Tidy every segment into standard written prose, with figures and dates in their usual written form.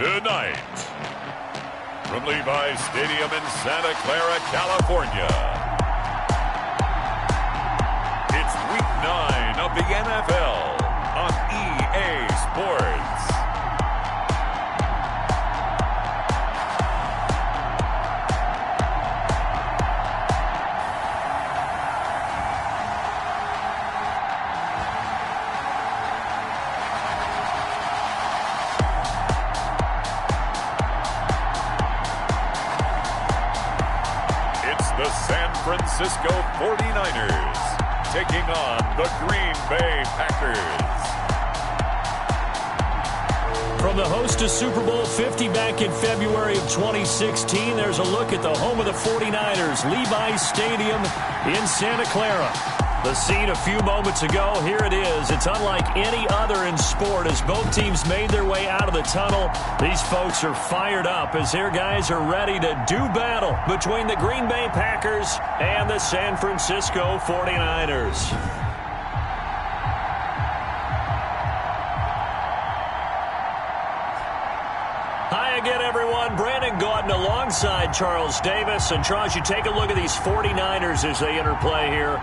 Tonight, from Levi's Stadium in Santa Clara, California, it's Week 9 of the NFL on EA Sports. The San Francisco 49ers taking on the Green Bay Packers. From the host to Super Bowl 50 back in February of 2016, there's a look at the home of the 49ers, Levi's Stadium in Santa Clara. The scene a few moments ago, here it is. It's unlike any other in sport as both teams made their way out of the tunnel. These folks are fired up as their guys are ready to do battle between the Green Bay Packers and the San Francisco 49ers. Hi again, everyone. Brandon Gaudin alongside Charles Davis. And Charles, you take a look at these 49ers as they interplay here.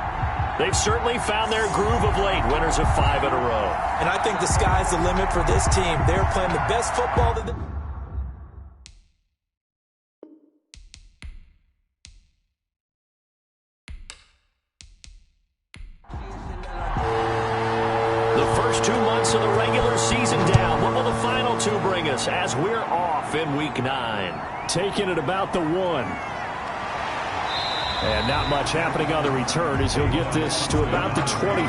They've certainly found their groove of late, winners of 5 in a row. And I think the sky's the limit for this team. They're playing the best football that The first 2 months of the regular season down. What will the final 2 bring us as we're off in Week 9? Taking it about the 1. And not much happening on the return as he'll get this to about the 23.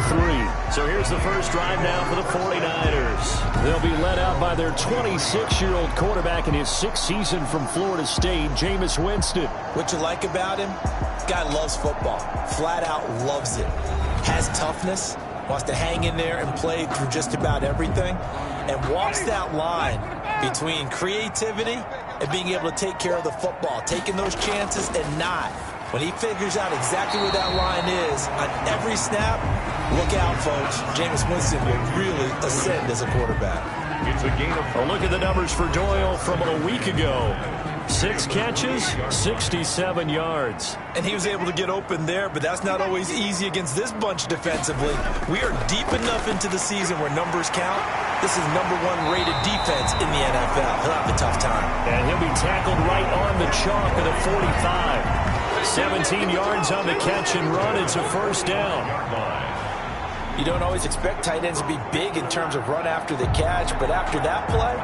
So here's the first drive now for the 49ers. They'll be led out by their 26-year-old quarterback in his 6th season from Florida State, Jameis Winston. what you like about him, this guy loves football. Flat out loves it. Has toughness, wants to hang in there and play through just about everything, and walks that line between creativity and being able to take care of the football, taking those chances and not. When he figures out exactly where that line is on every snap, look out, folks. Jameis Winston will really ascend as a quarterback. It's a gain of... A look at the numbers for Doyle from a week ago. 6 catches, 67 yards. And he was able to get open there, but that's not always easy against this bunch defensively. We are deep enough into the season where numbers count. This is #1 rated defense in the NFL. He'll have a tough time. And he'll be tackled right on the chalk of the 45. 17 yards on the catch and run. It's a first down. You don't always expect tight ends to be big in terms of run after the catch, but after that play,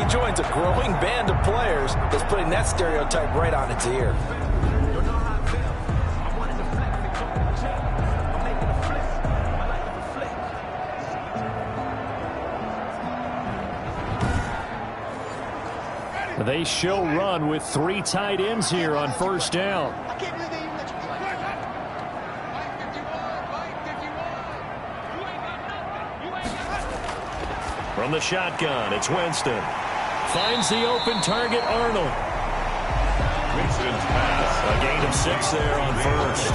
he joins a growing band of players that's putting that stereotype right on its ear. They show run with 3 tight ends here on first down. From the shotgun, it's Winston. Finds the open target, Arnold. Winston's pass. A gain of 6 there on first.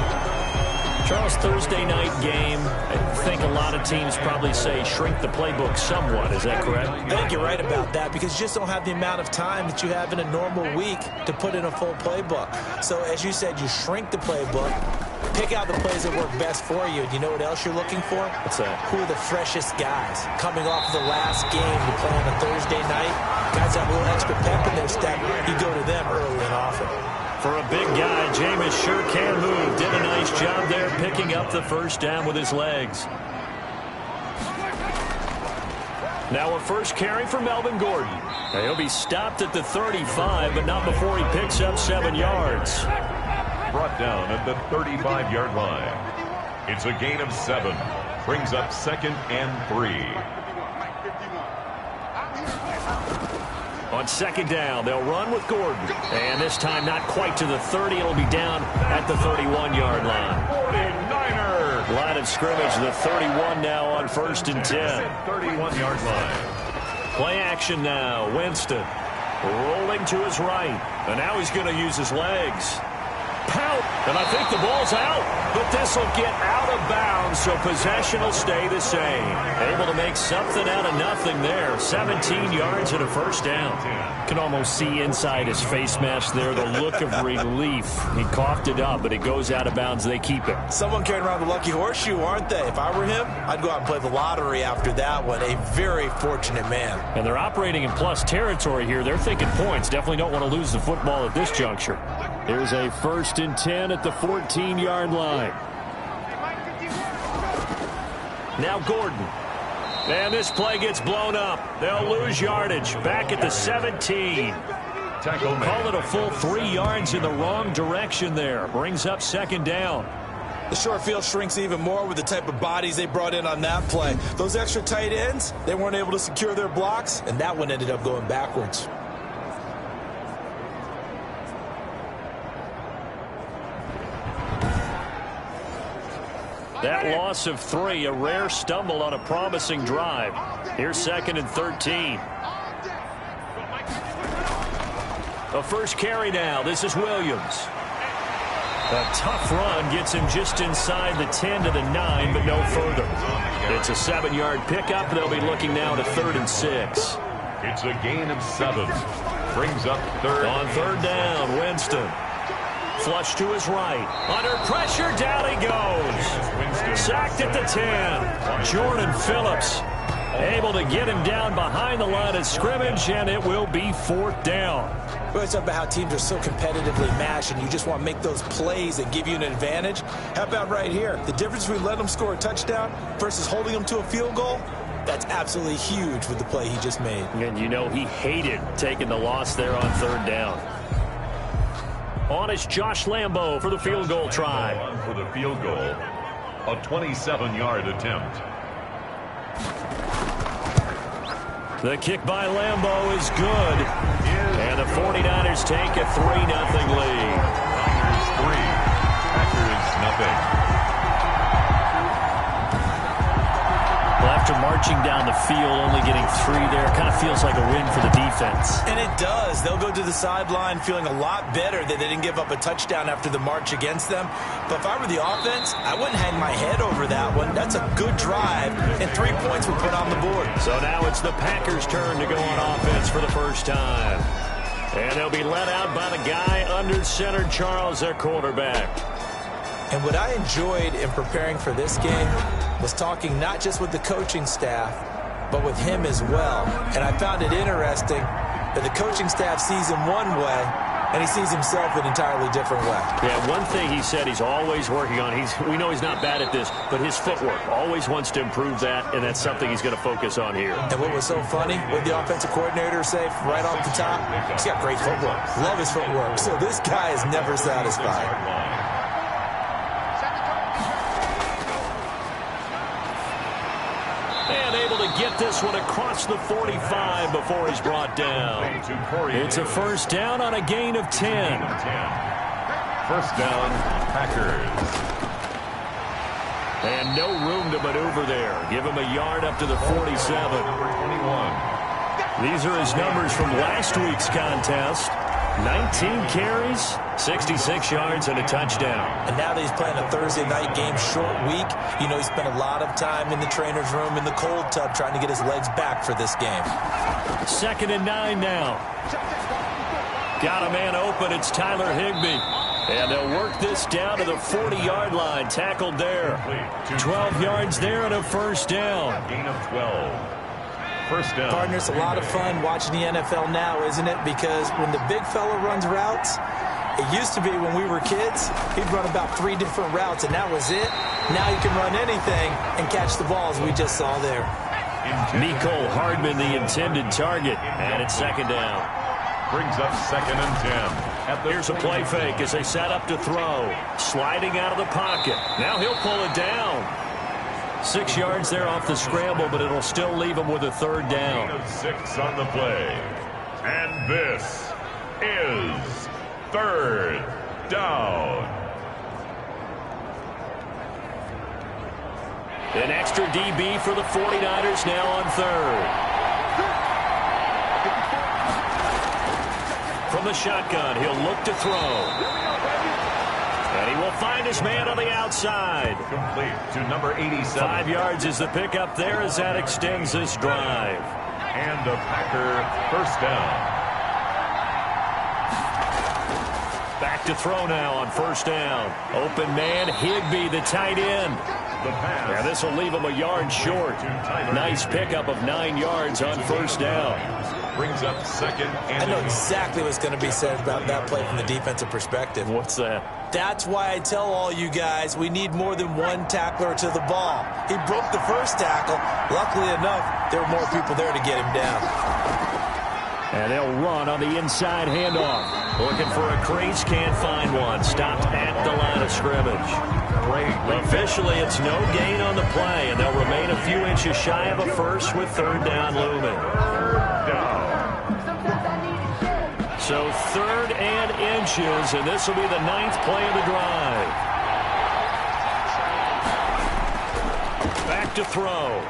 Charles, Thursday night game. I think a lot of teams probably say shrink the playbook somewhat. Is that correct? I think you're right about that because you just don't have the amount of time that you have in a normal week to put in a full playbook. So as you said, you shrink the playbook, pick out the plays that work best for you. You know what else you're looking for? What's that? Who are the freshest guys coming off the last game to play on a Thursday night? Guys have a little extra pep in their step. You go to them early and often. For a big guy, Jameis sure can move. Did a nice job there picking up the first down with his legs. Now a first carry for Melvin Gordon. Now he'll be stopped at the 35, but not before he picks up 7 yards. Brought down at the 35-yard line. It's a gain of 7. Brings up 2nd and 3. On 2nd down, they'll run with Gordon. And this time not quite to the 30. It'll be down at the 31-yard line. 49ers. Line of scrimmage, the 31 now on 1st and 10. 31-yard line. Play action now. Winston rolling to his right. And now he's going to use his legs. Pout. And I think the ball's out. But this will get out of bounds so possession will stay the same. Able to make something out of nothing there. 17 yards and a first down. Can almost see inside his face mask there the look of relief. He coughed it up, but it goes out of bounds. They keep it. Someone carrying around the lucky horseshoe, aren't they? If I were him, I'd go out and play the lottery after that one. A very fortunate man. And they're operating in plus territory here. They're thinking points. Definitely don't want to lose the football at this juncture. Here's a 1st and 10 at the 14-yard line. Now Gordon. And this play gets blown up. They'll lose yardage. Back at the 17. Call it a full 3 yards in the wrong direction there. Brings up 2nd down. The short field shrinks even more with the type of bodies they brought in on that play. Those extra tight ends, they weren't able to secure their blocks, and that one ended up going backwards. That loss of 3, a rare stumble on a promising drive. Here's 2nd and 13. A first carry now. This is Williams. A tough run gets him just inside the 10 to the 9, but no further. It's a 7-yard pickup. They'll be looking now to 3rd and 6. It's a gain of 7. Brings up 3rd. On 3rd down, Winston. Flush to his right. Under pressure, down he goes. Sacked at the 10. Jordan Phillips able to get him down behind the line of scrimmage, and it will be 4th down. We always talk about how teams are so competitively matched, and you just want to make those plays that give you an advantage. How about right here? The difference between letting them score a touchdown versus holding them to a field goal, that's absolutely huge with the play he just made. And you know he hated taking the loss there on 3rd down. On is Josh Lambo for the field goal try. For the field goal, a 27-yard attempt. The kick by Lambo is good. And the 49ers take a 3-0 lead. Niners 3, Packers nothing. Well, after marching down the field, only getting 3 there, kind of feels like a win for the defense. And it does. They'll go to the sideline feeling a lot better that they didn't give up a touchdown after the march against them. But if I were the offense, I wouldn't hang my head over that one. That's a good drive, and 3 points were put on the board. So now it's the Packers' turn to go on offense for the first time. And they'll be let out by the guy under center, Charles, their quarterback. And what I enjoyed in preparing for this game was talking not just with the coaching staff, but with him as well. And I found it interesting that the coaching staff sees him one way, and he sees himself an entirely different way. Yeah, one thing he said he's always working on, we know he's not bad at this, but his footwork, always wants to improve that, and that's something he's going to focus on here. And what was so funny, what the offensive coordinator say right off the top, he's got great footwork. Love his footwork. So this guy is never satisfied. And able to get this one across the 45 before he's brought down. It's a first down on a gain of 10. First down, Packers. And no room to maneuver there. Give him a yard up to the 47. These are his numbers from last week's contest. 19 carries, 66 yards, and a touchdown. And now that he's playing a Thursday night game, short week, you know he spent a lot of time in the trainer's room in the cold tub trying to get his legs back for this game. 2nd and 9 now. Got a man open. It's Tyler Higbee. And they'll work this down to the 40-yard line. Tackled there. 12 yards there and a first down. Gain of 12. First down. Partner, it's a lot of fun watching the NFL now, isn't it? Because when the big fella runs routes, it used to be when we were kids, he'd run about 3 different routes, and that was it. Now he can run anything and catch the balls we just saw there. Mecole Hardman, the intended target, and it's 2nd down. Brings up 2nd and 10. Here's a play fake as they set up to throw. Sliding out of the pocket. Now he'll pull it down. 6 yards there off the scramble, but it'll still leave him with a 3rd down. Gain of 6 on the play. And this is 3rd down. An extra DB for the 49ers now on 3rd. From the shotgun, he'll look to throw. And he will find his man on the outside. Complete to number 87. 5 yards is the pickup there as that extends this drive. And a Packer first down. Back to throw now on first down. Open man, Higbee, the tight end. The pass. Yeah, this will leave him a yard short. Nice pickup of 9 yards on first down. Brings up second and I know exactly what's going to be said about that play from the defensive perspective. What's that? That's why I tell all you guys we need more than one tackler to the ball. He broke the first tackle. Luckily enough, there were more people there to get him down. And they'll run on the inside handoff. Looking for a crease, can't find one. Stopped at the line of scrimmage. Officially, it's no gain on the play, and they'll remain a few inches shy of a first with third down looming. So 3rd and inches, and this will be the 9th play of the drive. Back to throw.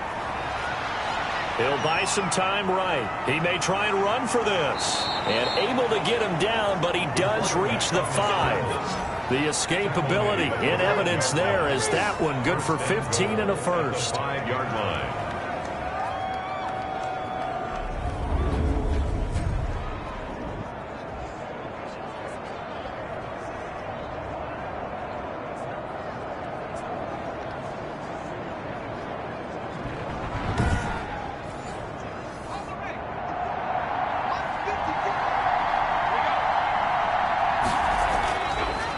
He'll buy some time right. He may try and run for this. And able to get him down, but he does reach the 5. The escapability in evidence there is that one good for 15 and a first. 5-yard line.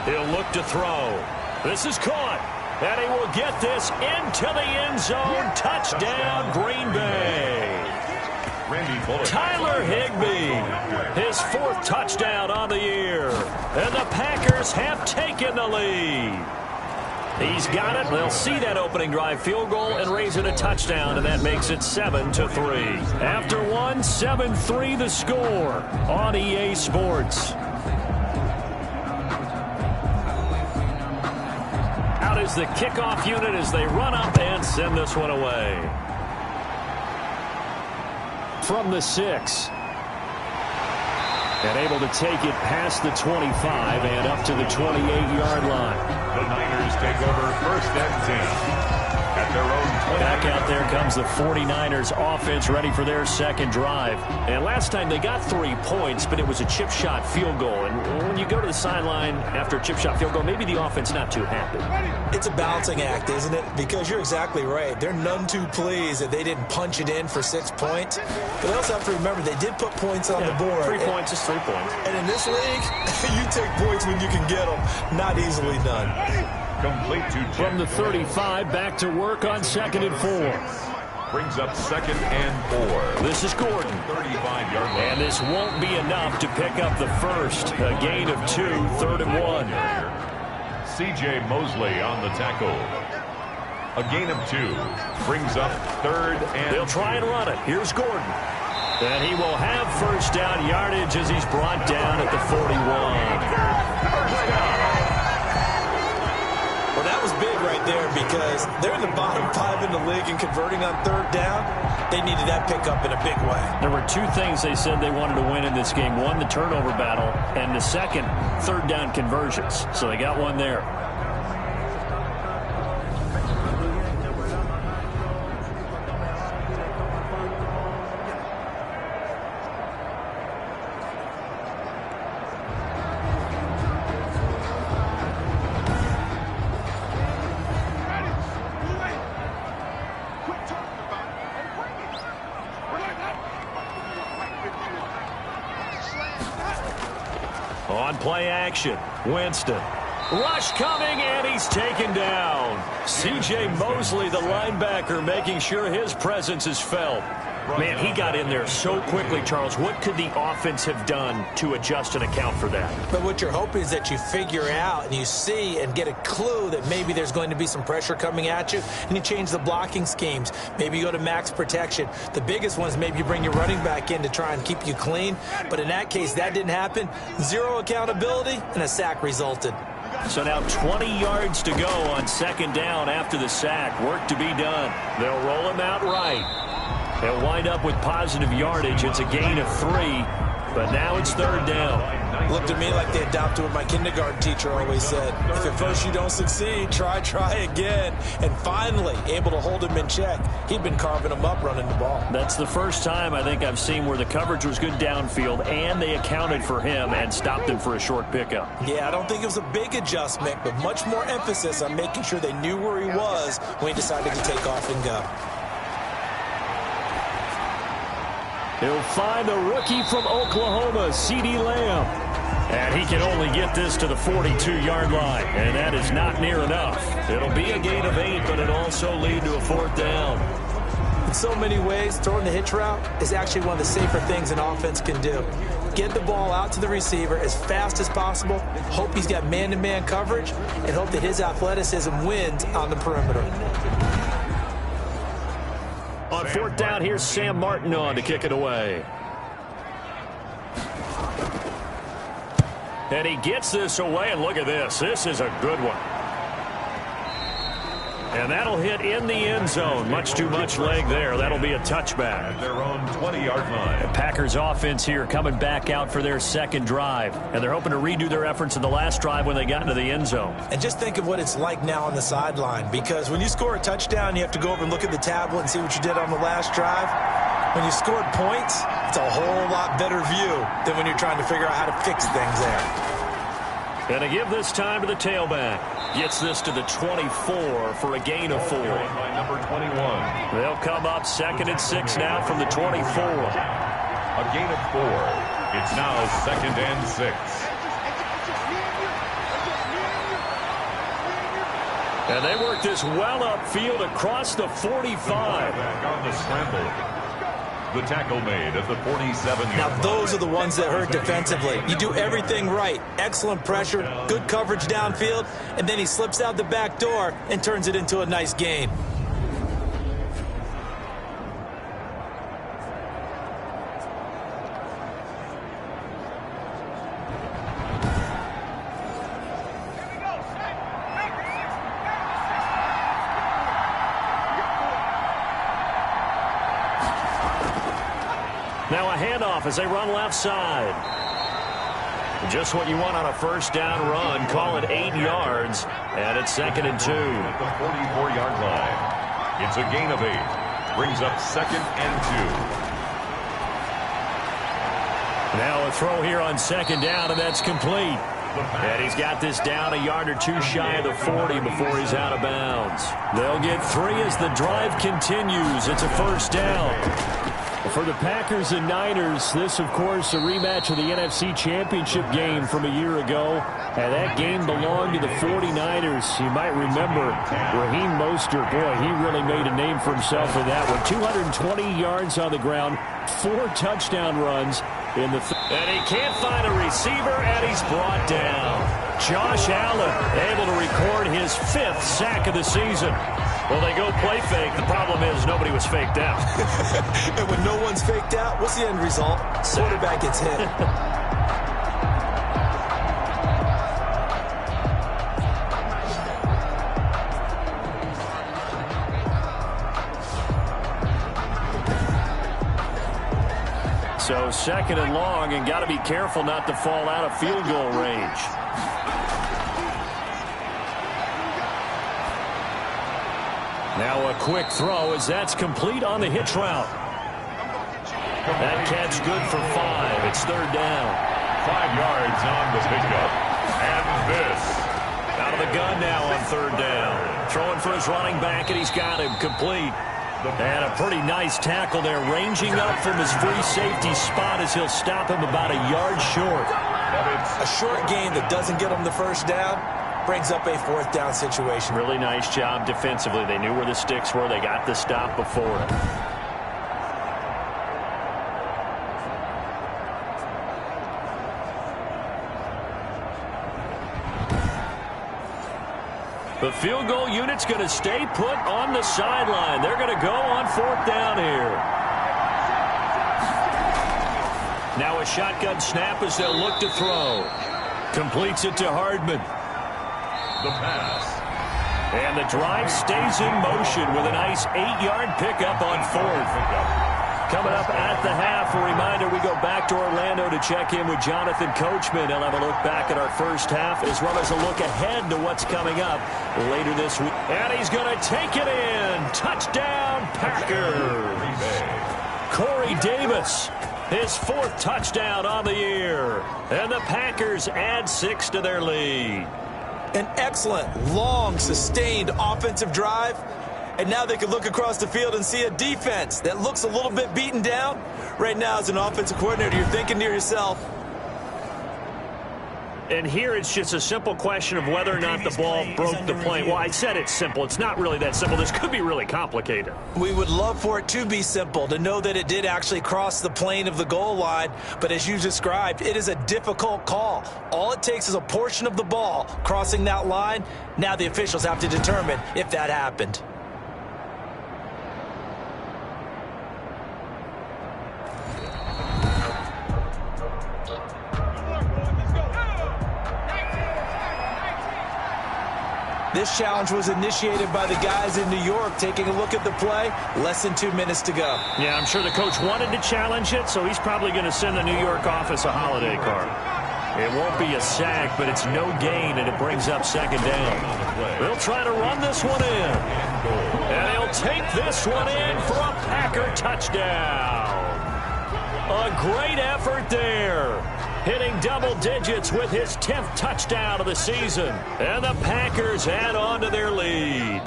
He'll look to throw. This is caught. And he will get this into the end zone. Touchdown, Green Bay. Tyler Higbee, his 4th touchdown on the year. And the Packers have taken the lead. He's got it. They'll see that opening drive field goal and raise it a touchdown, and that makes it 7-3. After one, 7-3 the score on EA Sports. Is the kickoff unit as they run up and send this one away. From the 6. And able to take it past the 25 and up to the 28-yard line. The Niners take over 1st and 10. At their own 20. Back out there comes the 49ers offense ready for their 2nd drive. And last time they got 3 points, but it was a chip shot field goal. And when you go to the sideline after a chip shot field goal, maybe the offense not too happy. It's a balancing act, isn't it? Because you're exactly right. They're none too pleased that they didn't punch it in for 6 points. But they also have to remember they did put points on the board. 3 points is 3 points. And in this league, you take points when you can get them. Not easily done. Complete to from the 35, back to work on 2nd and 4. Brings up 2nd and 4. This is Gordon. 35-yard line. And this won't be enough to pick up the first. A gain of 2, 3rd and 1. C.J. Mosley on the tackle. A gain of 2. Brings up 3rd and They'll try and run it. Here's Gordon. And he will have first down yardage as he's brought down at the 41. Well, that was big right there because they're in the bottom 5 in the league and converting on 3rd down. They needed that pickup in a big way. There were 2 things they said they wanted to win in this game. One, the turnover battle, and the second, 3rd down conversions. So they got one there. On play action, Winston. Rush coming, and he's taken down. C.J. Mosley, the linebacker, making sure his presence is felt. Man, he got in there so quickly, Charles. What could the offense have done to adjust and account for that? But what you're hoping is that you figure out and you see and get a clue that maybe there's going to be some pressure coming at you, and you change the blocking schemes. Maybe you go to max protection. The biggest one is maybe you bring your running back in to try and keep you clean. But in that case, that didn't happen. 0 accountability, and a sack resulted. So now 20 yards to go on 2nd down after the sack. Work to be done. They'll roll him out right. They'll wind up with positive yardage. It's a gain of 3. But now it's third down. Looked to me like they adopted what my kindergarten teacher always said. If at first you don't succeed, try again. And finally, able to hold him in check. He'd been carving him up running the ball. That's the first time I think I've seen where the coverage was good downfield and they accounted for him and stopped him for a short pickup. Yeah, I don't think it was a big adjustment, but much more emphasis on making sure they knew where he was when he decided to take off and go. He'll find the rookie from Oklahoma, CeeDee Lamb. And he can only get this to the 42-yard line, and that is not near enough. It'll be a gain of 8, but it'll also lead to a fourth down. In so many ways, throwing the hitch route is actually one of the safer things an offense can do. Get the ball out to the receiver as fast as possible, hope he's got man-to-man coverage, and hope that his athleticism wins on the perimeter. On fourth down, here's Sam Martin on to kick it away. And he gets this away, and look at this. This is a good one. And that'll hit in the end zone. Much too much leg there. That'll be a touchback. At their own 20-yard line. The Packers offense here coming back out for their second drive. And they're hoping to redo their efforts in the last drive when they got into the end zone. And just think of what it's like now on the sideline. Because when you score a touchdown, you have to go over and look at the tablet and see what you did on the last drive. When you scored points, it's a whole lot better view than when you're trying to figure out how to fix things there. And to give this time to the tailback. Gets this to the 24 for a gain of 4. By number 21. They'll come up 2nd and 6 now from the 24. A gain of 4. It's now 2nd and 6. And they work this well upfield across the 45. Back on the scramble. The tackle made at the 47-yard Now, line. those are the ones that hurt defensively. You do everything right. Excellent pressure, good coverage downfield, and then he slips out the back door and turns it into a nice gain. Now a handoff as they run left side. Just what you want on a first down run. Call it 8 yards. And it's 2nd and 2. At the 44-yard line. It's a gain of 8. Brings up 2nd and 2. Now a throw here on 2nd down, and that's complete. And he's got this down a yard or two shy of the 40 before he's out of bounds. They'll get 3 as the drive continues. It's a first down. For the Packers and Niners, this, of course, a rematch of the NFC Championship game from a year ago. And that game belonged to the 49ers. You might remember Raheem Mostert. Boy, he really made a name for himself in that one. 220 yards on the ground, 4 touchdown runs in the and he can't find a receiver, and he's brought down. Josh Allen able to record his 5th sack of the season. Well, they go play fake. The problem is nobody was faked out. And when no one's faked out, what's the end result? Quarterback gets hit. So 2nd and long, and got to be careful not to fall out of field goal range. Now a quick throw as that's complete on the hitch route. That catch good for 5. It's 3rd down. 5 yards on the pickup. And this. Out of the gun now on 3rd down. Throwing for his running back, and he's got him complete. And a pretty nice tackle there, ranging up from his free safety spot as he'll stop him about a yard short. A short gain that doesn't get him the first down brings up a 4th down situation. Really nice job defensively. They knew where the sticks were. They got the stop before it. The field goal unit's going to stay put on the sideline. They're going to go on 4th down here. Now a shotgun snap as they'll look to throw. Completes it to Hardman. The pass. And the drive stays in motion with a nice 8-yard pickup on 4th. Coming up at the half, a reminder, we go back to Orlando to check in with Jonathan Coachman. He'll have a look back at our first half as well as a look ahead to what's coming up later this week. And he's going to take it in. Touchdown, Packers. Corey Davis, his 4th touchdown on the year. And the Packers add 6 to their lead. An excellent, long, sustained offensive drive. And now they can look across the field and see a defense that looks a little bit beaten down. Right now, as an offensive coordinator, you're thinking to yourself. And here it's just a simple question of whether or not the ball broke the plane. Well, I said it's simple. It's not really that simple. This could be really complicated. We would love for it to be simple, to know that it did actually cross the plane of the goal line. But as you described, it is a difficult call. All it takes is a portion of the ball crossing that line. Now the officials have to determine if that happened. This challenge was initiated by the guys in New York. Taking a look at the play, less than 2 minutes to go. Yeah, I'm sure the coach wanted to challenge it, so he's probably going to send the New York office a holiday card. It won't be a sack, but it's no gain, and it brings up 2nd down. They'll try to run this one in. And he'll take this one in for a Packer touchdown. A great effort there. Hitting double digits with his 10th touchdown of the season. And the Packers add on to their lead.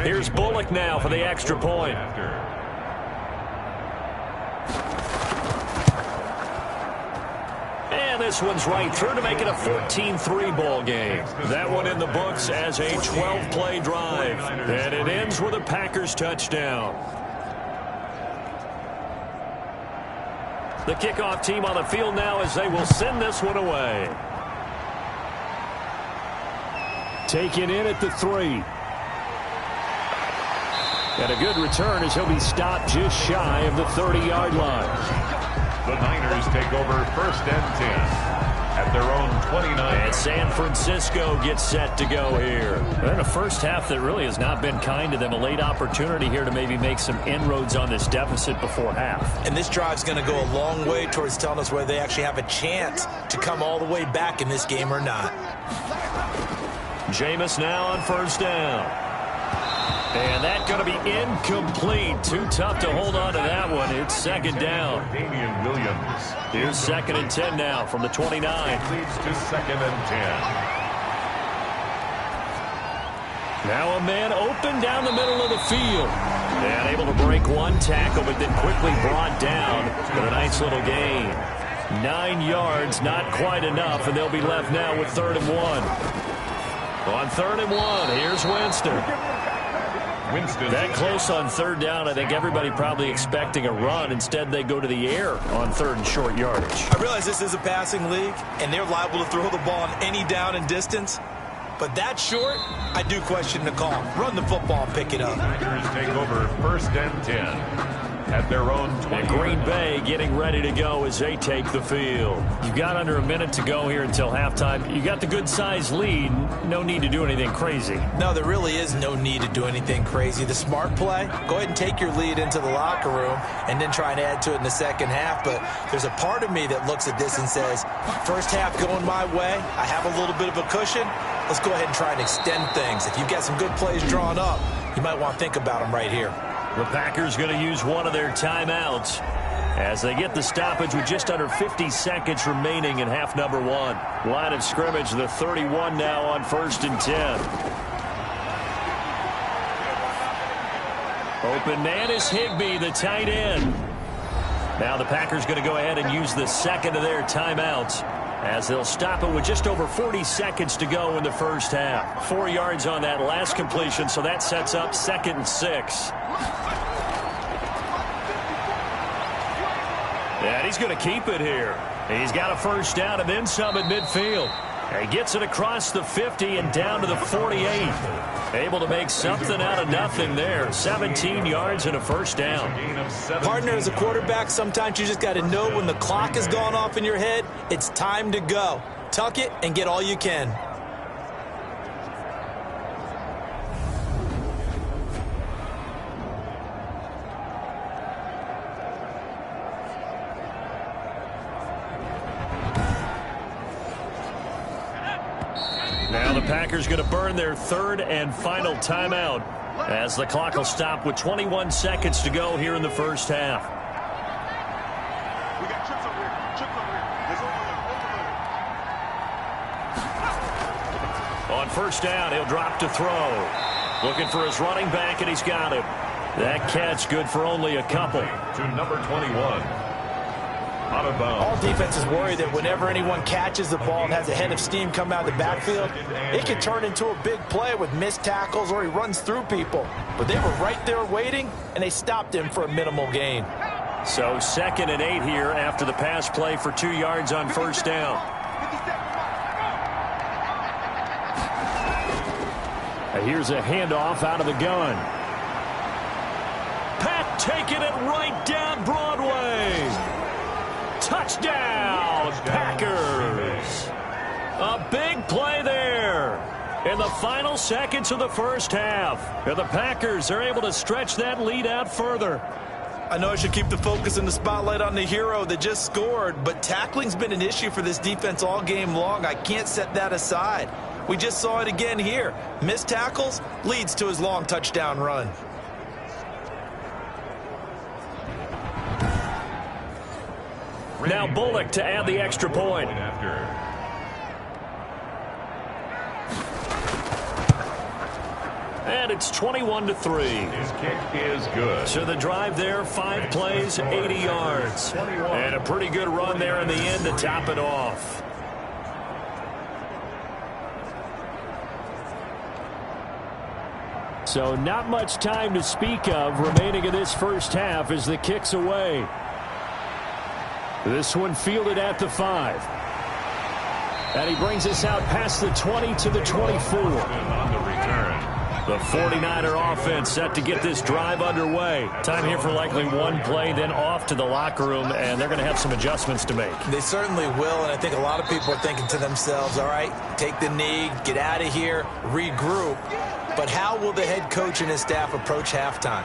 Here's Bullock now for the extra point. And this one's right through to make it a 14-3 ball game. That one in the books as a 12-play drive. And it ends with a Packers touchdown. The kickoff team on the field now as they will send this one away. Taken in at the 3. And a good return as he'll be stopped just shy of the 30-yard line. The Niners take over 1st and 10 at their own 29. And San Francisco gets set to go here. And a first half that really has not been kind to them. A late opportunity here to maybe make some inroads on this deficit before half. And this drive's going to go a long way towards telling us whether they actually have a chance to come all the way back in this game or not. Jameis now on 1st down. And that's going to be incomplete. Too tough to hold on to that one. It's 2nd down. Damian Williams. Here's 2nd and 10 now from the 29. Leads to 2nd and 10. Now a man open down the middle of the field. And able to break one tackle, but then quickly brought down with a nice little gain. 9 yards, not quite enough, and they'll be left now with 3rd and 1. On 3rd and 1, here's Winston. That close on 3rd down, I think everybody probably expecting a run. Instead, they go to the air on 3rd and short yardage. I realize this is a passing league, and they're liable to throw the ball on any down and distance. But that short, I do question the call. Run the football and pick it up. Niners take over 1st and 10 at their own 20. And Green Bay getting ready to go as they take the field. You've got under a minute to go here until halftime. You got the good-sized lead. No need to do anything crazy. No, there really is no need to do anything crazy. The smart play, go ahead and take your lead into the locker room and then try and add to it in the 2nd half. But there's a part of me that looks at this and says, first half going my way, I have a little bit of a cushion. Let's go ahead and try and extend things. If you've got some good plays drawn up, you might want to think about them right here. The Packers going to use one of their timeouts as they get the stoppage with just under 50 seconds remaining in half number 1. Line of scrimmage, the 31 now on 1st and 10. Open man is Higbee, the tight end. Now the Packers going to go ahead and use the 2nd of their timeouts as they'll stop it with just over 40 seconds to go in the first half. 4 yards on that last completion, so that sets up 2nd and 6. And he's going to keep it here. He's got a first down and then some at midfield. He gets it across the 50 and down to the 48. Able to make something out of nothing there. 17 yards and a first down. Partner, as a quarterback, sometimes you just got to know when the clock has gone off in your head, it's time to go. Tuck it and get all you can. Now the Packers going to burn their third and final timeout as the clock will stop with 21 seconds to go here in the first half. We got trips over here. Trips over here. There's over there. On first down, he'll drop to throw. Looking for his running back, and he's got him. That catch good for only a couple. To number 21. Out of bounds. All defenses worry that whenever anyone catches the ball and has a head of steam come out of the backfield, it can turn into a big play with missed tackles or he runs through people. But they were right there waiting, and they stopped him for a minimal gain. So 2nd and 8 here after the pass play for 2 yards on first down. Here's a handoff out of the gun. Pat taking it right down Broadway. Touchdown, Packers. A big play there in the final seconds of the first half. And the Packers are able to stretch that lead out further. I know I should keep the focus and the spotlight on the hero that just scored, but tackling's been an issue for this defense all game long. I can't set that aside. We just saw it again here. Missed tackles leads to his long touchdown run. Now Bullock to add the extra point. And it's 21-3. His kick is good. So the drive there, 5 plays, 80 yards. And a pretty good run there in the end to top it off. So not much time to speak of remaining in this first half as the kick's away. This one fielded at the 5. And he brings us out past the 20 to the 24. On the return. The 49er offense set to get this drive underway. Time here for likely one play, then off to the locker room, and they're going to have some adjustments to make. They certainly will, and I think a lot of people are thinking to themselves, all right, take the knee, get out of here, regroup. But how will the head coach and his staff approach halftime?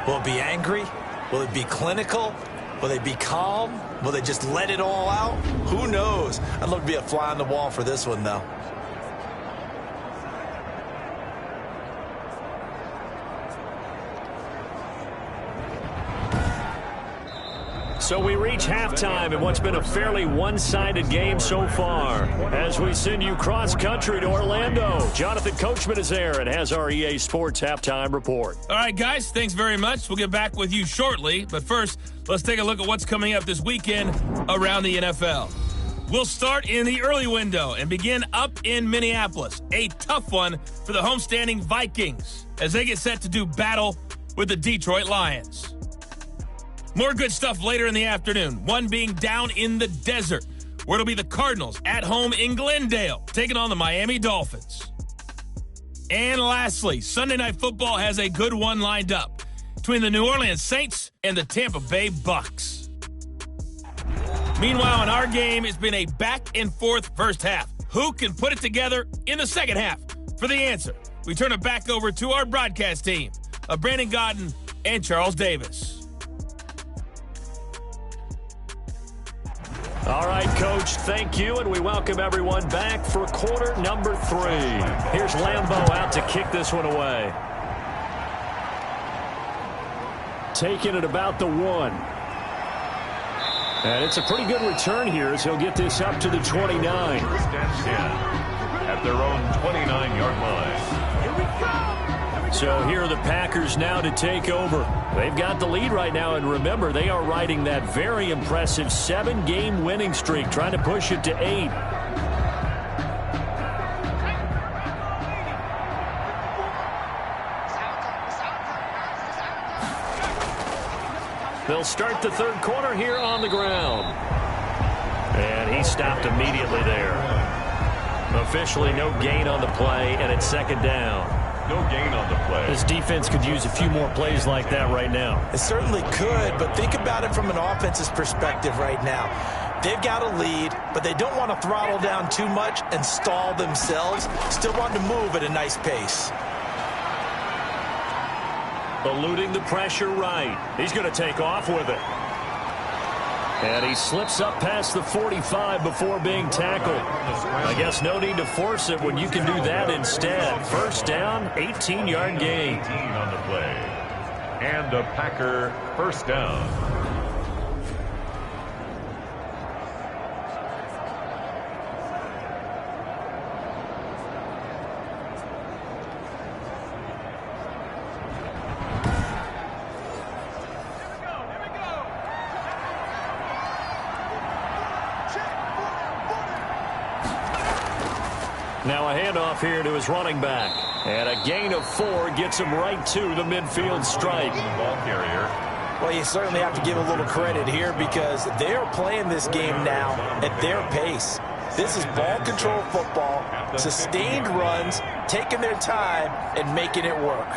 Will it be angry? Will it be clinical? Will they be calm? Will they just let it all out? Who knows? I'd love to be a fly on the wall for this one, though. So we reach halftime in what's been a fairly one-sided game so far. As we send you cross-country to Orlando, Jonathan Coachman is there and has our EA Sports halftime report. All right, guys, thanks very much. We'll get back with you shortly. But first, let's take a look at what's coming up this weekend around the NFL. We'll start in the early window and begin up in Minneapolis. A tough one for the homestanding Vikings as they get set to do battle with the Detroit Lions. More good stuff later in the afternoon, one being down in the desert, where it'll be the Cardinals at home in Glendale, taking on the Miami Dolphins. And lastly, Sunday Night Football has a good one lined up between the New Orleans Saints and the Tampa Bay Bucks. Meanwhile, in our game, it's been a back-and-forth first half. Who can put it together in the second half? For the answer, we turn it back over to our broadcast team of Brandon Godden and Charles Davis. All right, Coach, thank you, and we welcome everyone back for quarter number 3. Here's Lambeau out to kick this one away. Taking it about the 1. And it's a pretty good return here as he'll get this up to the 29. At their own 29-yard line. Here we go. So here are the Packers now to take over. They've got the lead right now, and remember, they are riding that very impressive 7-game winning streak, trying to push it to 8. They'll start the third quarter here on the ground. And he stopped immediately there. Officially no gain on the play, and it's second down. No gain on the play. This defense could use a few more plays like that right now. It certainly could, but think about it from an offense's perspective right now. They've got a lead, but they don't want to throttle down too much and stall themselves. Still want to move at a nice pace. Eluding the pressure right. He's going to take off with it. And he slips up past the 45 before being tackled. I guess no need to force it when you can do that instead. First down, 18-yard gain. 18 on the play. And a Packer first down. Now a handoff here to his running back. And a gain of 4 gets him right to the midfield stripe. Ball carrier. Well, you certainly have to give a little credit here because they are playing this game now at their pace. This is ball control football, sustained runs, taking their time and making it work.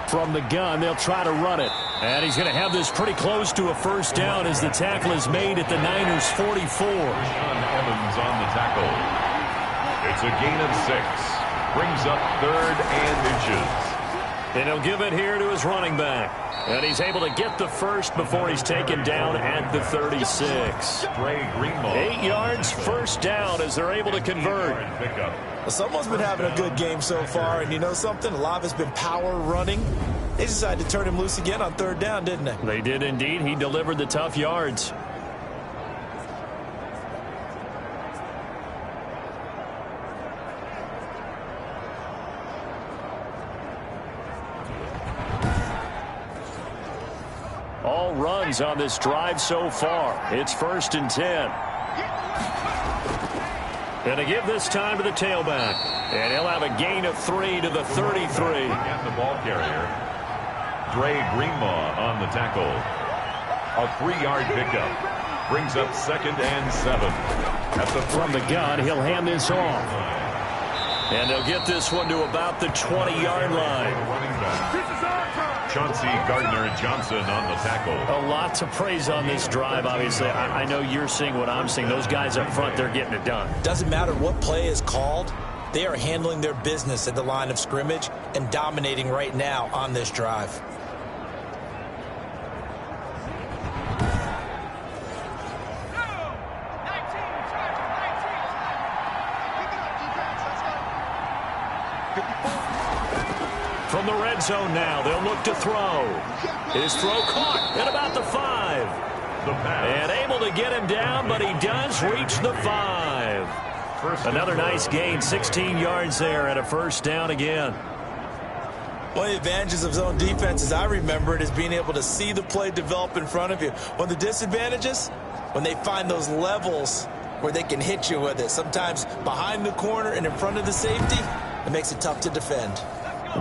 From the gun, they'll try to run it. And he's going to have this pretty close to a first down as the tackle is made at the Niners' 44. Sean Evans on the tackle. It's a gain of 6. Brings up 3rd and inches. And he'll give it here to his running back. And he's able to get the first before he's taken down at the 36. Trey Greenlaw. 8 yards, first down as they're able to convert. Pickup. Well, someone's been having a good game so far, and you know something? A lot of it's been power running. They decided to turn him loose again on 3rd down, didn't they? They did indeed. He delivered the tough yards. All runs on this drive so far. It's 1st and 10. And to give this time to the tailback. And he'll have a gain of 3 to the 33. Again, the ball carrier. Dre Greenlaw on the tackle. A 3-yard pickup. Brings up 2nd and 7. From the gun, he'll hand this off. And they'll get this one to about the 20-yard line. Chauncey Gardner-Johnson on the tackle. A lot to praise on this drive, obviously. I know you're seeing what I'm seeing. Those guys up front, they're getting it done. Doesn't matter what play is called. They are handling their business at the line of scrimmage and dominating right now on this drive. From the red zone now, they'll look to throw. His throw caught at about the 5. And able to get him down, but he does reach the 5. Another nice gain, 16 yards there, and a first down again. One of the advantages of zone defense, as I remember it, is being able to see the play develop in front of you. One of the disadvantages, when they find those levels where they can hit you with it, sometimes behind the corner and in front of the safety, it makes it tough to defend.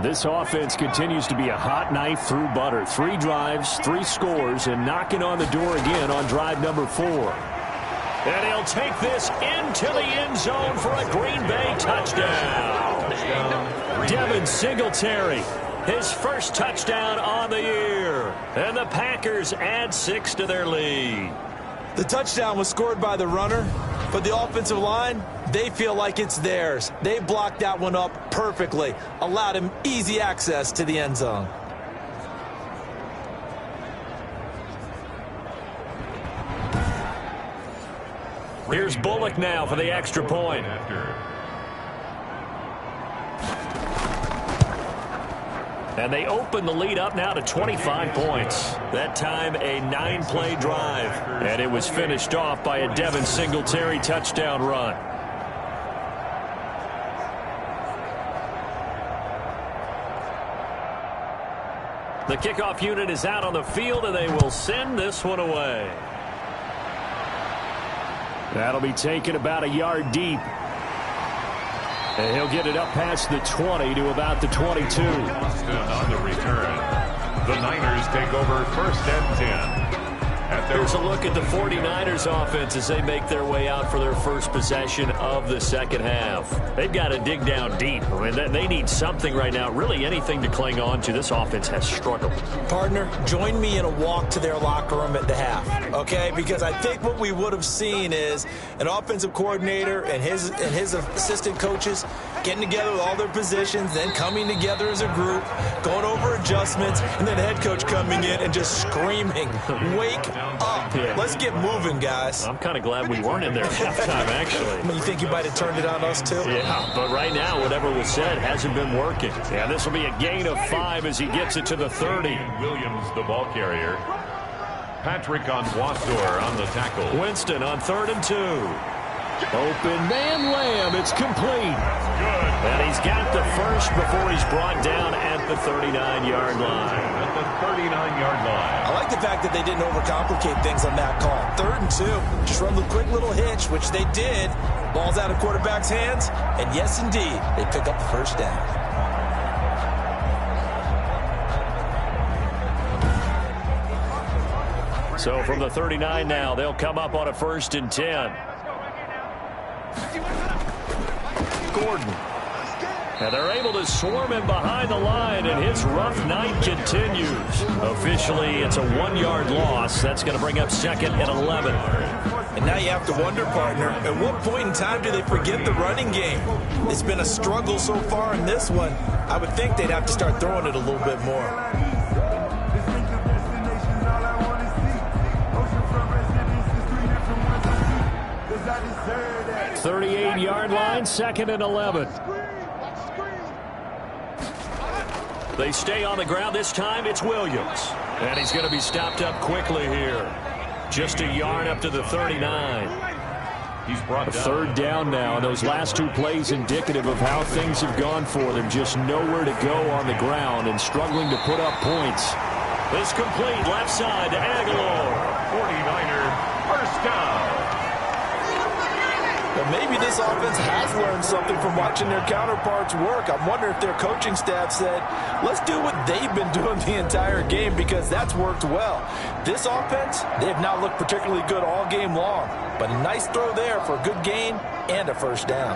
This offense continues to be a hot knife through butter. 3 drives, 3 scores, and knocking on the door again on drive number 4. And he'll take this into the end zone for a Green Bay touchdown. Devin Singletary, his first touchdown on the year. And the Packers add 6 to their lead. The touchdown was scored by the runner, but the offensive line, they feel like it's theirs. They blocked that one up perfectly, allowed him easy access to the end zone. Here's Bullock now for the extra point. And they open the lead up now to 25 points. That time a 9-play drive. And it was finished off by a Devin Singletary touchdown run. The kickoff unit is out on the field, and they will send this one away. That'll be taken about a yard deep. And he'll get it up past the 20 to about the 22. On the return, the Niners take over 1st and 10. Here's a look at the 49ers offense as they make their way out for their first possession of the second half. They've got to dig down deep. I mean, they need something right now, really anything to cling on to. This offense has struggled. Partner, join me in a walk to their locker room at the half, okay? Because I think what we would have seen is an offensive coordinator and his assistant coaches getting together with all their positions, then coming together as a group, going over adjustments, and then the head coach coming in and just screaming, wake up. Yeah. Let's get moving, guys. I'm kind of glad we weren't in there at halftime, actually. I mean, you think you might have turned it on us, too? Yeah, but right now, whatever was said hasn't been working. Yeah, this will be a gain of 5 as he gets it to the 30. Williams, the ball carrier. Patrick on Wasor on the tackle. Winston on 3rd and 2. Open man, Lamb. It's complete. Good. And he's got the first before he's brought down at the 39-yard line. At the 39-yard line. I like the fact that they didn't overcomplicate things on that call. 3rd and 2. Just run the quick little hitch, which they did. Ball's out of quarterback's hands. And yes, indeed, they pick up the first down. So from the 39 now, they'll come up on a 1st and 10. Gordon. And they're able to swarm him behind the line, and his rough night continues. Officially, it's a 1-yard loss. That's going to bring up 2nd and 11. And now you have to wonder, partner, at what point in time do they forget the running game? It's been a struggle so far in this one. I would think they'd have to start throwing it a little bit more. 38-yard line, 2nd and 11. They stay on the ground. This time it's Williams. And he's going to be stopped up quickly here. Just a yard up to the 39. He's brought a 3rd down now, and those last 2 plays indicative of how things have gone for them. Just nowhere to go on the ground and struggling to put up points. This complete left side to Aguilar. 49er first down. Well, maybe this offense has learned something from watching their counterparts work. I wonder if their coaching staff said, let's do what they've been doing the entire game, because that's worked well. This offense, they have not looked particularly good all game long, but a nice throw there for a good gain and a first down.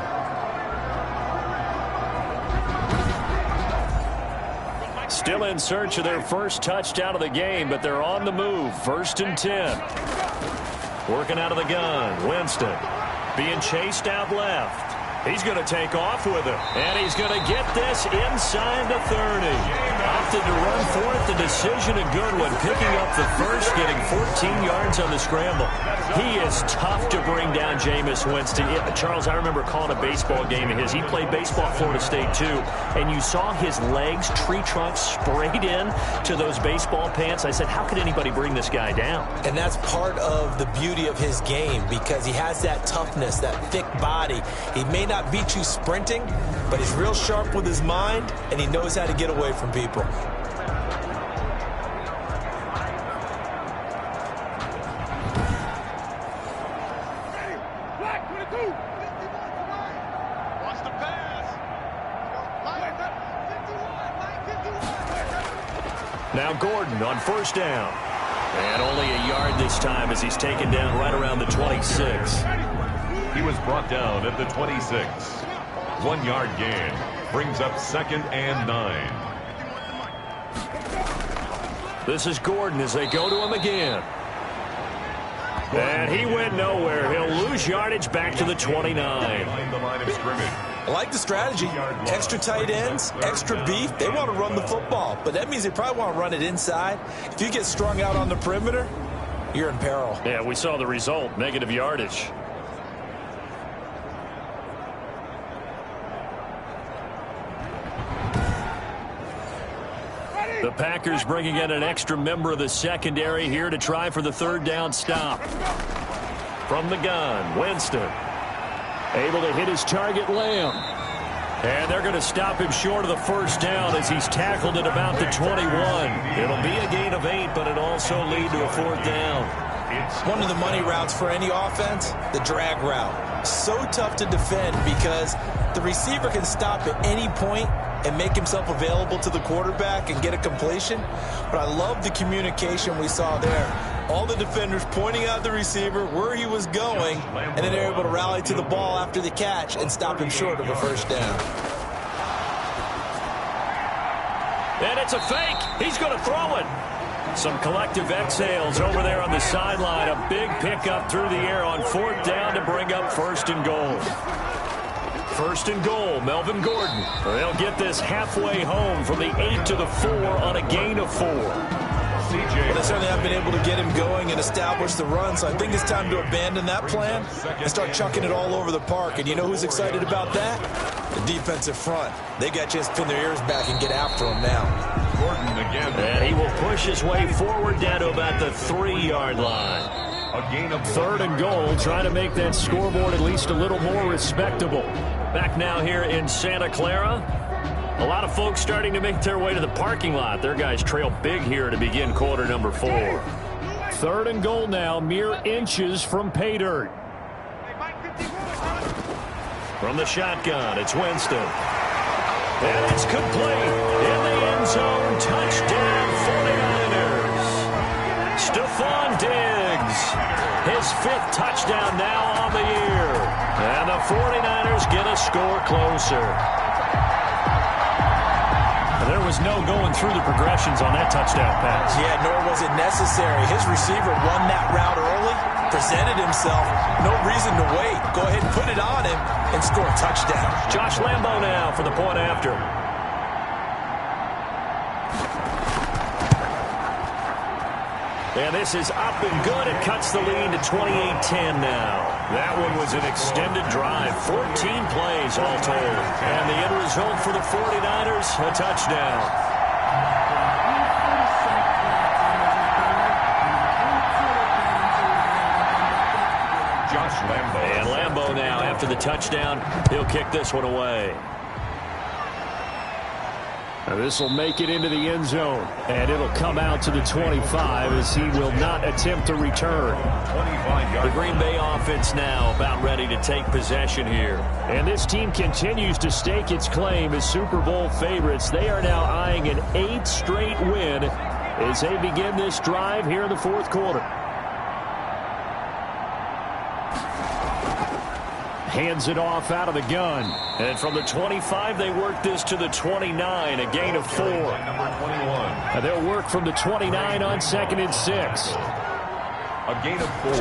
Still in search of their first touchdown of the game, but they're on the move. 1st and 10. Working out of the gun, Winston. Being chased out left. He's going to take off with it. And he's going to get this inside the 30. Opted to run for it. The decision a good one. Picking up the first, getting 14 yards on the scramble. He is tough to bring down, Jameis Winston. Yeah, Charles, I remember calling a baseball game of his. He played baseball at Florida State, too. And you saw his legs, tree trunks sprayed in to those baseball pants. I said, how could anybody bring this guy down? And that's part of the beauty of his game, because he has that toughness, that thick body. He may not beat you sprinting, but he's real sharp with his mind, and he knows how to get away from people. Now Gordon on 1st down. And only a yard this time as he's taken down right around the 26. He was brought down at the 26. 1-yard gain. Brings up 2nd and 9. This is Gordon as they go to him again. And he went nowhere. He'll lose yardage back to the 29. Behind the line of scrimmage. I like the strategy. Extra tight ends, extra beef. They want to run the football, but that means they probably want to run it inside. If you get strung out on the perimeter, you're in peril. Yeah, we saw the result. Negative yardage. The Packers bringing in an extra member of the secondary here to try for the 3rd down stop. From the gun, Winston. Able to hit his target, Lamb. And they're going to stop him short of the 1st down as he's tackled at about the 21. It'll be a gain of 8, but it'll also lead to a 4th down. It's one of the money routes for any offense, the drag route. So tough to defend because the receiver can stop at any point and make himself available to the quarterback and get a completion. But I love the communication we saw there. All the defenders pointing out the receiver where he was going, and then they're able to rally to the ball after the catch and stop him short of a first down. And it's a fake. He's going to throw it. Some collective exhales over there on the sideline. A big pickup through the air on 4th down to bring up 1st and goal. 1st and goal, Melvin Gordon. They'll get this halfway home from the 8 to the 4 on a gain of 4. Well, they certainly have been able to get him going and establish the run, so I think it's time to abandon that plan and start chucking it all over the park. And you know who's excited about that? The defensive front. They got a chance to pin their ears back and get after him now. Gordon again. And he will push his way forward down to about the 3-yard line. A gain of 3rd and goal, trying to make that scoreboard at least a little more respectable. Back now here in Santa Clara. A lot of folks starting to make their way to the parking lot. Their guys trail big here to begin quarter number 4. 3rd and goal now, mere inches from pay dirt. From the shotgun, it's Winston. And it's complete. In the end zone, touchdown 49ers. Stephon Diggs, his 5th touchdown now on the year. And the 49ers get a score closer. There was no going through the progressions on that touchdown pass. Yeah, nor was it necessary. His receiver won that route early, presented himself. No reason to wait. Go ahead and put it on him and score a touchdown. Josh Lambo now for the point after. And this is up and good. It cuts the lead to 28-10 now. That one was an extended drive. 14 plays all told. And the end result for the 49ers, a touchdown. Josh Lambo. And Lambo now, after the touchdown, he'll kick this one away. Now this will make it into the end zone, and it'll come out to the 25 as he will not attempt to return. The Green Bay offense now about ready to take possession here. And this team continues to stake its claim as Super Bowl favorites. They are now eyeing an 8th straight win as they begin this drive here in the 4th quarter. Hands it off out of the gun. And from the 25, they work this to the 29, a gain of 4. Number 21. And they'll work from the 29 on 2nd and 6. A gain of 4.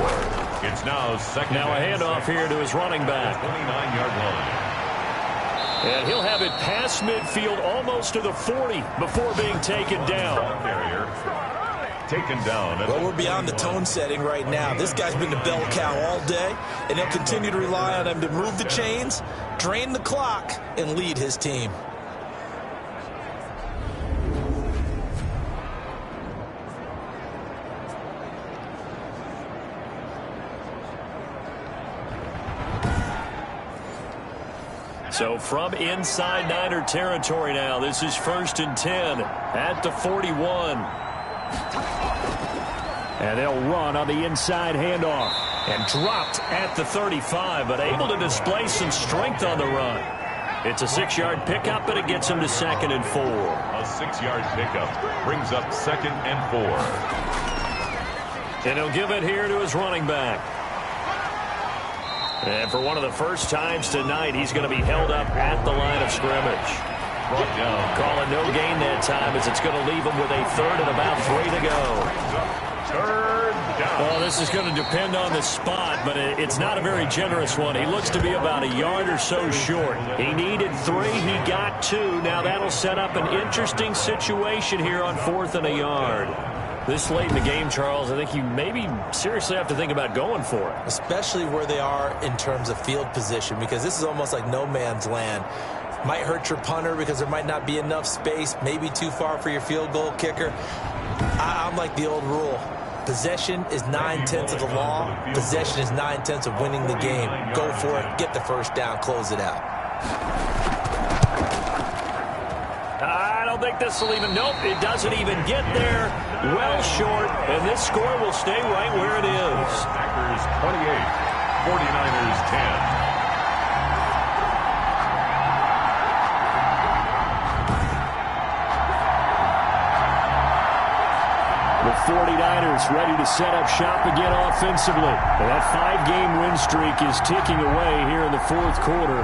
It's now 2nd. Now a handoff here to his running back. 29-yard line. And he'll have it past midfield almost to the 40 before being taken down. Carrier taken down. Well, we're beyond the tone setting right now. This guy's been the bell cow all day, and he'll continue to rely on him to move the chains, drain the clock, and lead his team. So from inside Niner territory now, this is 1st and 10 at the 41. And they'll run on the inside handoff. And dropped at the 35, but able to display some strength on the run. It's a 6-yard pickup, but it gets him to 2nd and 4. A 6-yard pickup brings up 2nd and 4. And he'll give it here to his running back. And for one of the first times tonight, he's going to be held up at the line of scrimmage. Brought down. Calling no gain that time as it's going to leave him with a 3rd and about 3 to go. 3rd down. Well, this is going to depend on the spot, but it's not a very generous one. He looks to be about a yard or so short. He needed 3. He got 2. Now that'll set up an interesting situation here on 4th and a yard. This late in the game, Charles, I think you maybe seriously have to think about going for it. Especially where they are in terms of field position, because this is almost like no man's land. Might hurt your punter because there might not be enough space, maybe too far for your field goal kicker. I'm like the old rule. Possession is 9/10 of the law. Possession is 9/10 of winning the game. Go for it. Get the first down. Close it out. I don't think this will even, nope, it doesn't even get there. Well short, and this score will stay right where it is. Packers 28, 49ers 10. The 49ers ready to set up shop again offensively. And that 5-game win streak is ticking away here in the fourth quarter.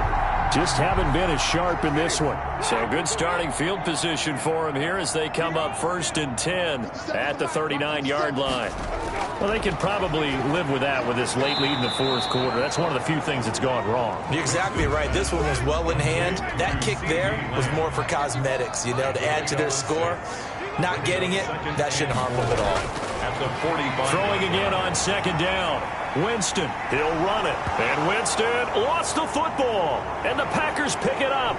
Just haven't been as sharp in this one. So good starting field position for them here as they come up 1st and 10 at the 39-yard line. Well, they can probably live with that with this late lead in the fourth quarter. That's one of the few things that's gone wrong. You're exactly right. This one was well in hand. That kick there was more for cosmetics, you know, to add to their score. Not getting it, that shouldn't harm them at all. At the 45. Throwing again on 2nd down. Winston, he'll run it. And Winston lost the football. And the Packers pick it up.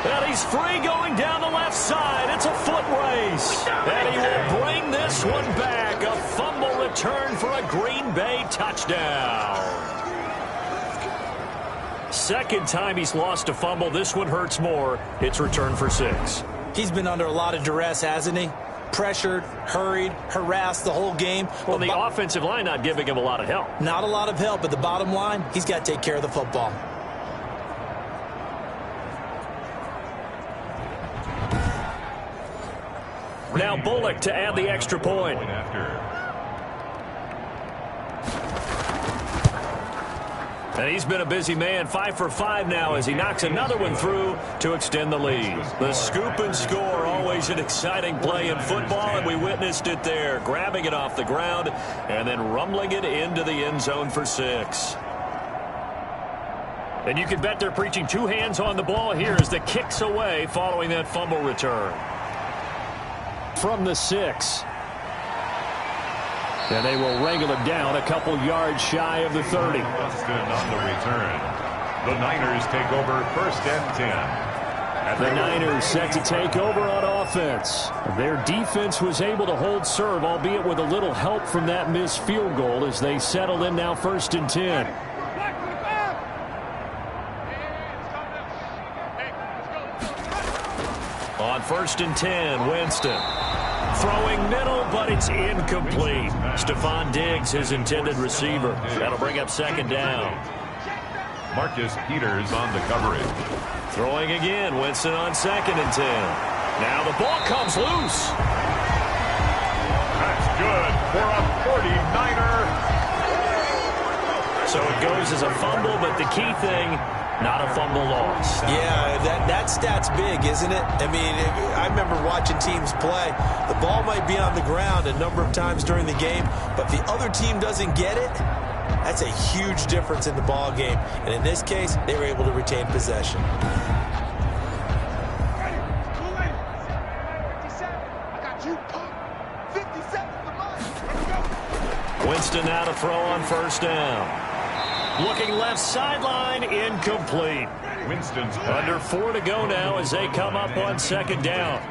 And he's free going down the left side. It's a foot race. And he will bring this one back. A fumble return for a Green Bay touchdown. Second time he's lost a fumble. This one hurts more. It's returned for 6. He's been under a lot of duress, hasn't he? Pressured, hurried, harassed the whole game. Well, the offensive line not giving him a lot of help. Not a lot of help, but the bottom line, he's got to take care of the football. Now Bullock to add the extra point. And he's been a busy man, 5 for 5 now as he knocks another one through to extend the lead. The scoop and score, always an exciting play in football, and we witnessed it there, grabbing it off the ground and then rumbling it into the end zone for 6. And you can bet they're preaching 2 hands on the ball here as the kick's away following that fumble return. From the 6. And they will wrangle it down a couple yards shy of the 30. Boston on the return. The Niners take over 1st and 10. The Niners set to take over on offense. Their defense was able to hold serve, albeit with a little help from that missed field goal as they settle in now 1st and 10. On 1st and 10, Winston. Throwing middle, but it's incomplete. Stephon Diggs, his intended receiver. That'll bring up 2nd down. Marcus Peters on the coverage. Throwing again, Winston on 2nd and 10. Now the ball comes loose. That's good for a 49er. So it goes as a fumble, but the key thing, not a fumble loss. Yeah, that stat's big, isn't it? I mean, I remember watching teams play. The ball might be on the ground a number of times during the game, but if the other team doesn't get it, that's a huge difference in the ball game. And in this case, they were able to retain possession. Winston now to throw on 1st down. Looking left sideline, incomplete. Winston's under 4 to go now as they come up on 2nd down.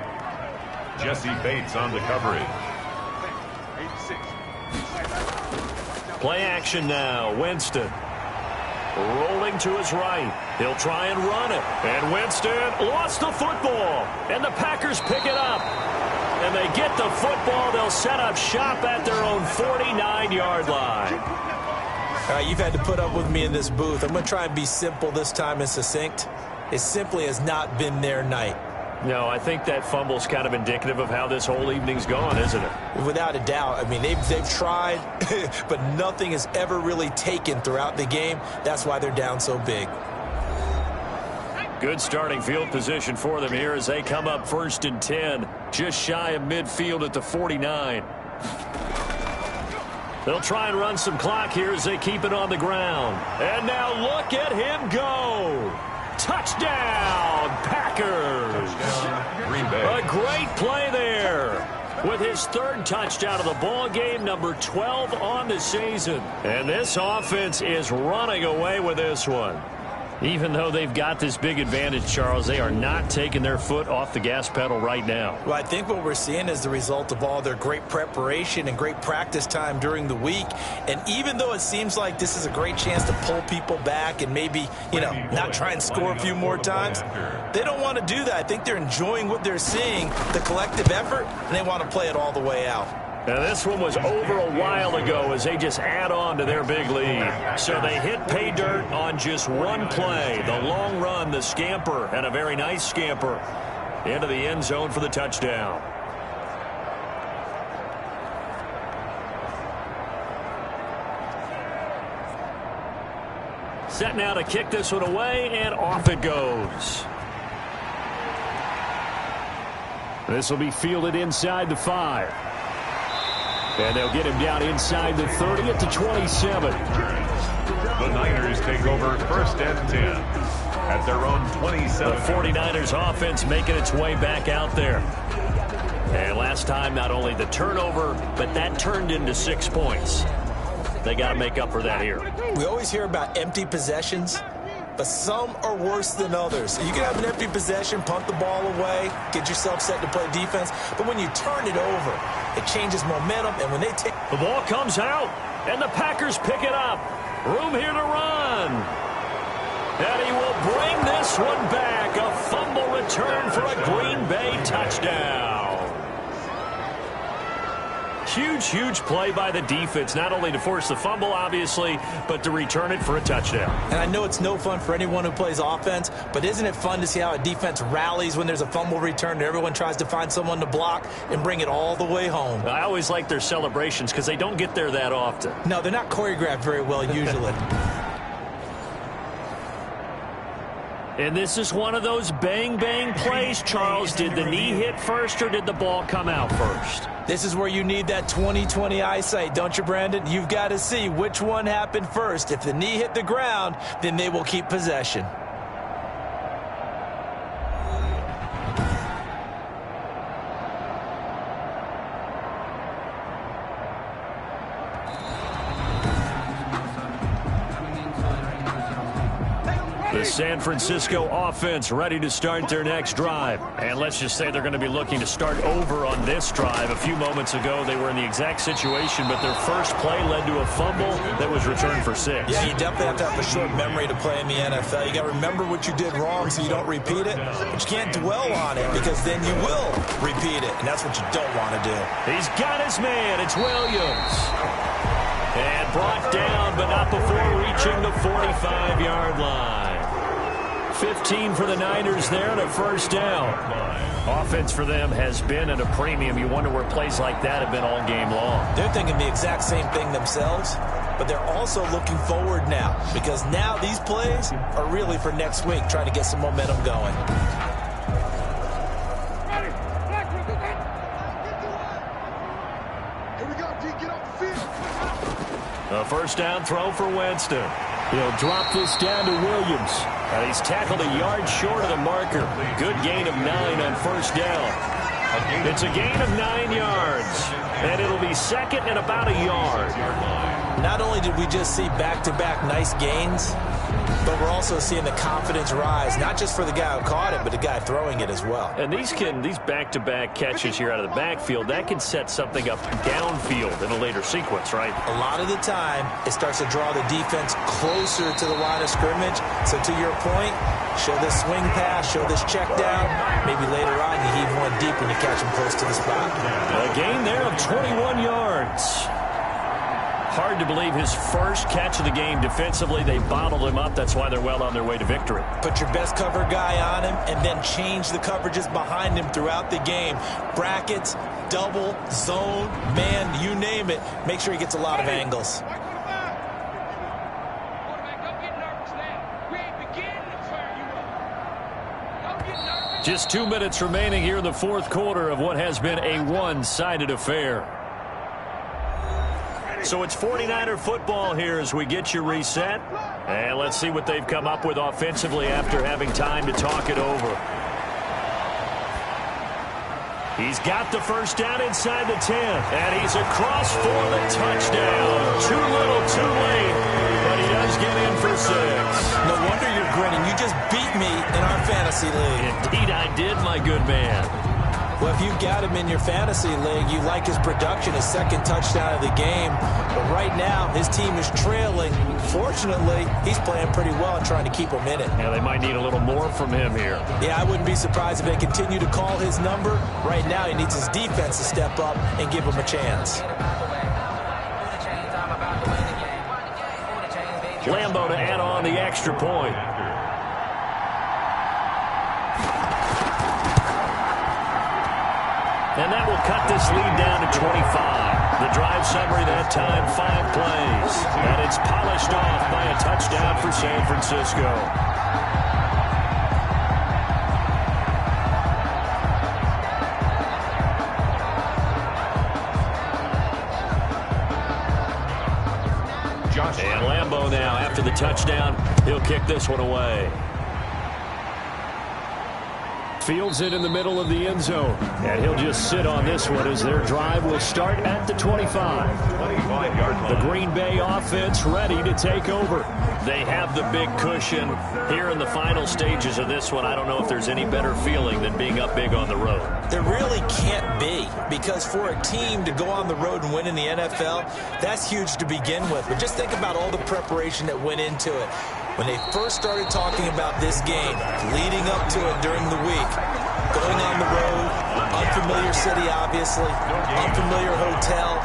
Jesse Bates on the coverage. Play action now. Winston rolling to his right. He'll try and run it. And Winston lost the football. And the Packers pick it up. And they get the football. They'll set up shop at their own 49-yard line. All right, you've had to put up with me in this booth. I'm going to try and be simple this time and succinct. It simply has not been their night. No, I think that fumble's kind of indicative of how this whole evening's gone, isn't it? Without a doubt. I mean, they've tried, but nothing has ever really taken throughout the game. That's why they're down so big. Good starting field position for them here as they come up 1st and 10, just shy of midfield at the 49. They'll try and run some clock here as they keep it on the ground. And now look at him go. Touchdown, Packers. Touchdown, Green Bay. A great play there. With his 3rd touchdown of the ball game, number 12 on the season. And this offense is running away with this one. Even though they've got this big advantage, Charles, they are not taking their foot off the gas pedal right now. Well, I think what we're seeing is the result of all their great preparation and great practice time during the week. And even though it seems like this is a great chance to pull people back and maybe, not try and score a few more times, they don't want to do that. I think they're enjoying what they're seeing, the collective effort, and they want to play it all the way out. Now, this one was over a while ago as they just add on to their big lead. So they hit pay dirt on just one play. The long run, the scamper, and a very nice scamper into the end zone for the touchdown. set now to kick this one away, and off it goes. This will be fielded inside the 5. And they'll get him down inside the 30 at the 27. The Niners take over first and 10 at their own 27. The 49ers offense making its way back out there. And last time, not only the turnover, but that turned into 6 points. They got to make up for that here. We always hear about empty possessions, but some are worse than others. You can have an empty possession, punt the ball away, get yourself set to play defense, but when you turn it over, it changes momentum, and when they take... The ball comes out, and the Packers pick it up. Room here to run. And he will bring this one back. A fumble return for a Green Bay touchdown. Huge, huge play by the defense, not only to force the fumble, obviously, but to return it for a touchdown. And I know it's no fun for anyone who plays offense, but isn't it fun to see how a defense rallies when there's a fumble return and everyone tries to find someone to block and bring it all the way home? I always like their celebrations because they don't get there that often. No, they're not choreographed very well usually. And this is one of those bang-bang plays, Charles. Did the knee hit first or did the ball come out first? This is where you need that 20/20 eyesight, don't you, Brandon? You've got to see which one happened first. If the knee hit the ground, then they will keep possession. The San Francisco offense ready to start their next drive. And let's just say they're going to be looking to start over on this drive. A few moments ago, they were in the exact situation, but their first play led to a fumble that was returned for 6. Yeah, you definitely have to have a short memory to play in the NFL. You got to remember what you did wrong so you don't repeat it, but you can't dwell on it because then you will repeat it, and that's what you don't want to do. He's got his man. It's Williams. And brought down, but not before reaching the 45-yard line. 15 for the Niners there and a first down. Offense for them has been at a premium. You wonder where plays like that have been all game long. They're thinking the exact same thing themselves, but they're also looking forward now because now these plays are really for next week, trying to get some momentum going. A first down throw for Winston. He'll drop this down to Williams. And he's tackled a yard short of the marker. Good gain of 9 on first down. It's a gain of 9 yards. And it'll be second and about a yard. Not only did we just see back-to-back nice gains, but we're also seeing the confidence rise, not just for the guy who caught it, but the guy throwing it as well. And these back-to-back catches here out of the backfield, that can set something up downfield in a later sequence, right? A lot of the time, it starts to draw the defense closer to the line of scrimmage. So to your point, show this swing pass, show this check down. Maybe later on you heave one deep when you catch him close to the spot. A gain there of 21 yards. Hard to believe his first catch of the game defensively. They bottled him up. That's why they're well on their way to victory. Put your best cover guy on him and then change the coverages behind him throughout the game. Brackets, double, zone, man, you name it. Make sure he gets a lot of angles. Just 2 minutes remaining here in the fourth quarter of what has been a one-sided affair. So it's 49er football here as we get you reset. And let's see what they've come up with offensively after having time to talk it over. He's got the first down inside the 10. And he's across for the touchdown. Too little, too late. But he does get in for 6. No wonder you're grinning. You just beat me in our fantasy league. Indeed I did, my good man. Well, if you've got him in your fantasy league, you like his production, his second touchdown of the game. But right now, his team is trailing. Fortunately, he's playing pretty well and trying to keep him in it. Yeah, they might need a little more from him here. Yeah, I wouldn't be surprised if they continue to call his number. Right now, he needs his defense to step up and give him a chance. Lambo to add on the extra point. And that will cut this lead down to 25. The drive summary that time, 5 plays. And it's polished off by a touchdown for San Francisco. And Lambeau now, after the touchdown, he'll kick this one away. Fields it in the middle of the end zone. And he'll just sit on this one as their drive will start at the 25. 25-yard line. The Green Bay offense ready to take over. They have the big cushion here in the final stages of this one. I don't know if there's any better feeling than being up big on the road. There really can't be, because for a team to go on the road and win in the NFL, that's huge to begin with. But just think about all the preparation that went into it. When they first started talking about this game, leading up to it during the week, going on the road, unfamiliar city, obviously, unfamiliar hotel.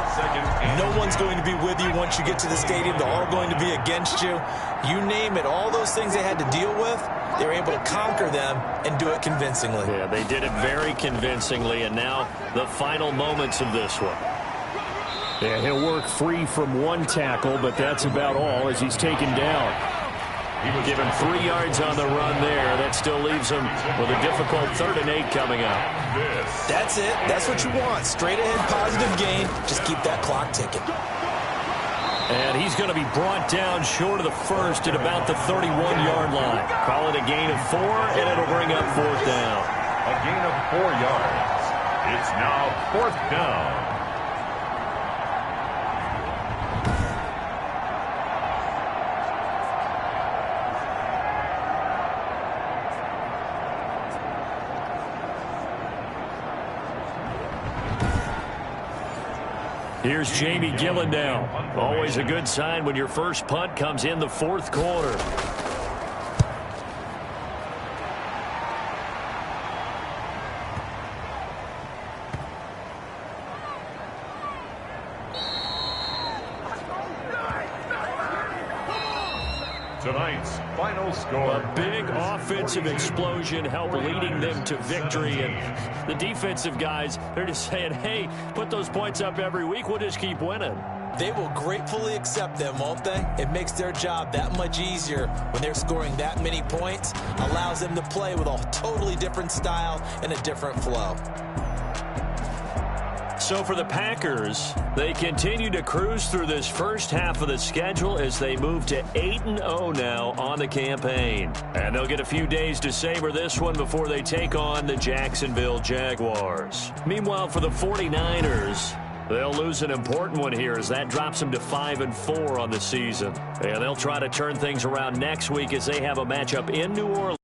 No one's going to be with you once you get to the stadium. They're all going to be against you. You name it, all those things they had to deal with, they were able to conquer them and do it convincingly. Yeah, they did it very convincingly, and now the final moments of this one. Yeah, he'll work free from one tackle, but that's about all as he's taken down. He was given 3 yards on the run there. That still leaves him with a difficult 3rd and 8 coming up. That's it. That's what you want. Straight ahead, positive gain. Just keep that clock ticking. And he's going to be brought down short of the first at about the 31-yard line. Call it a gain of 4, and it'll bring up 4th down. A gain of 4 yards. It's now 4th down. Here's Jamie Gillen now. Always a good sign when your first punt comes in the 4th quarter. Tonight's final score. A big offensive explosion helped leading them to victory. And the defensive guys, they're just saying, hey, put those points up every week. We'll just keep winning. They will gratefully accept them, won't they? It makes their job that much easier when they're scoring that many points. Allows them to play with a totally different style and a different flow. So for the Packers, they continue to cruise through this first half of the schedule as they move to 8-0 now on the campaign. And they'll get a few days to savor this one before they take on the Jacksonville Jaguars. Meanwhile, for the 49ers, they'll lose an important one here as that drops them to 5-4 on the season. And they'll try to turn things around next week as they have a matchup in New Orleans.